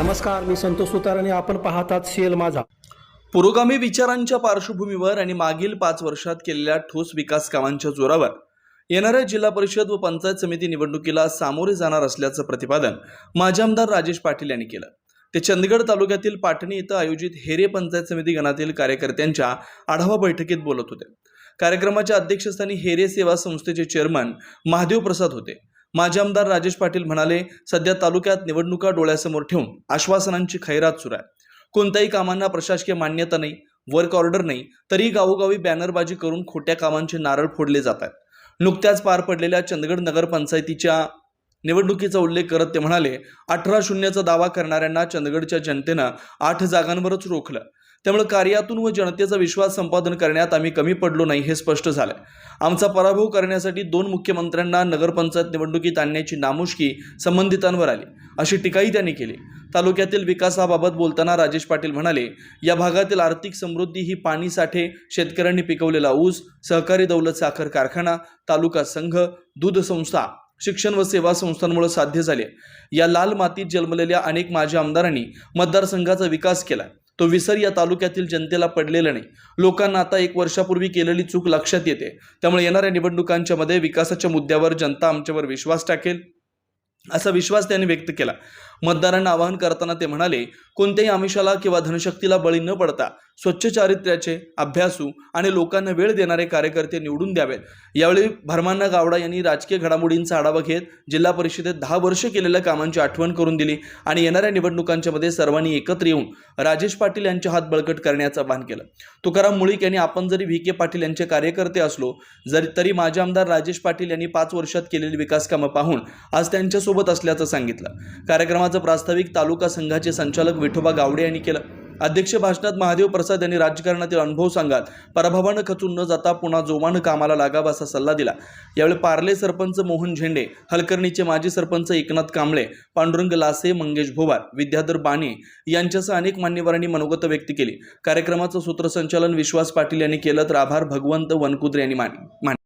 नमस्कार, मी संतोष सुतार आणि आपण पाहतात शेल माझा. पुरोगामी विचारांच्या पार्श्वभूमीवर आणि मागील 5 वर्षात केलेल्या ठोस विकास कामांच्या जोरावर येणाऱ्या जिल्हा परिषद व पंचायत समिती निवडणुकीला सामोरे जाणार असल्याचं प्रतिपादन माजी आमदार राजेश पाटील यांनी केलं. ते चंदगड तालुक्यातील पाटणी इथं आयोजित हेरे पंचायत समिती गणातील कार्यकर्त्यांच्या आढावा बैठकीत बोलत होते. कार्यक्रमाच्या अध्यक्षस्थानी हेरे सेवा संस्थेचे चेअरमन महादेव प्रसाद होते. माजी आमदार राजेश पाटील म्हणाले, सध्या तालुक्यात निवडणुका डोळ्यासमोर ठेवून आश्वासनांची खैरात सुरू आहे. कोणत्याही कामांना प्रशासकीय मान्यता नाही, वर्क ऑर्डर नाही, तरी गावोगावी बॅनरबाजी करून खोट्या कामांचे नारळ फोडले जात आहेत. नुकत्याच पार पडलेल्या चंदगड नगर पंचायतीच्या निवडणुकीचा उल्लेख करत ते म्हणाले, 18-0चा दावा करणाऱ्यांना चंदगडच्या जनतेनं 8 जागांवरच रोखलं. त्यामुळे कार्यातून व जनतेचा विश्वास संपादन करण्यात आम्ही कमी पडलो नाही हे स्पष्ट झालंय. आमचा पराभव करण्यासाठी 2 मुख्यमंत्र्यांना नगरपंचायत निवडणुकीत आणण्याची नामुष्की संबंधितांवर आली, अशी टीकाही त्यांनी केली. तालुक्यातील विकासाबाबत बोलताना राजेश पाटील म्हणाले, या भागातील आर्थिक समृद्धी ही पाणी साठे, शेतकऱ्यांनी पिकवलेला ऊस, सहकारी दौलत साखर कारखाना, तालुका संघ, दूध संस्था, शिक्षण व सेवा संस्थांमुळे साध्य झाले. या लाल मातीत जन्मलेल्या अनेक माजी आमदारांनी मतदारसंघाचा विकास केला. तो विसर या तालुक्यातील जनतेला पडलेला नाही. लोकांना आता 1 वर्षापूर्वी केलेली चूक लक्षात येते. त्यामुळे येणाऱ्या निवडणुकांच्या मध्ये विकासाच्या मुद्द्यावर जनता आमच्यावर विश्वास टाकेल, असा विश्वास त्यांनी व्यक्त केला. मतदारांना आवाहन करताना ते म्हणाले, कोणत्याही आमिषाला किंवा धनशक्तीला बळी न पडता स्वच्छ चारित्र्याचे, अभ्यासू आणि लोकांना वेळ देणारे कार्यकर्ते निवडून द्यावेत. यावेळी भरमाना गावडा यांनी राजकीय घडामोडींचा आढावा घेत जिल्हा परिषदेत 10 वर्ष केलेल्या कामांची आठवण करून दिली आणि येणाऱ्या निवडणुकांच्या मध्ये सर्वांनी एकत्र येऊन राजेश पाटील यांचे हात बळकट करण्याचं आवाहन केलं. तुकाराम मुळीक यांनी, आपण जरी व्ही के पाटील यांचे कार्यकर्ते असलो तरी माजी आमदार राजेश पाटील यांनी 5 वर्षात केलेली विकास कामं पाहून आज त्यांच्यासोबत असल्याचं सांगितलं. कार्यक्रमाचं प्रास्ताविक तालुका संघाचे संचालक विठोबा गावडे यांनी केलं. अध्यक्ष भाषणात महादेव प्रसाद यांनी राजकारणातील अनुभव सांगत पराभवानं खचून न जाता पुन्हा जोमानं कामाला लागावा असा सल्ला दिला. यावेळी पार्ले सरपंच मोहन झेंडे, हलकर्णीचे माजी सरपंच एकनाथ कांबळे, पांडुरंग लासे, मंगेश भोवार, विद्याधर बाणे यांच्यासह अनेक मान्यवरांनी मनोगत व्यक्त केली. कार्यक्रमाचं सूत्रसंचालन विश्वास पाटील यांनी केलं, तर आभार भगवंत वनकुद्रे यांनी मानले.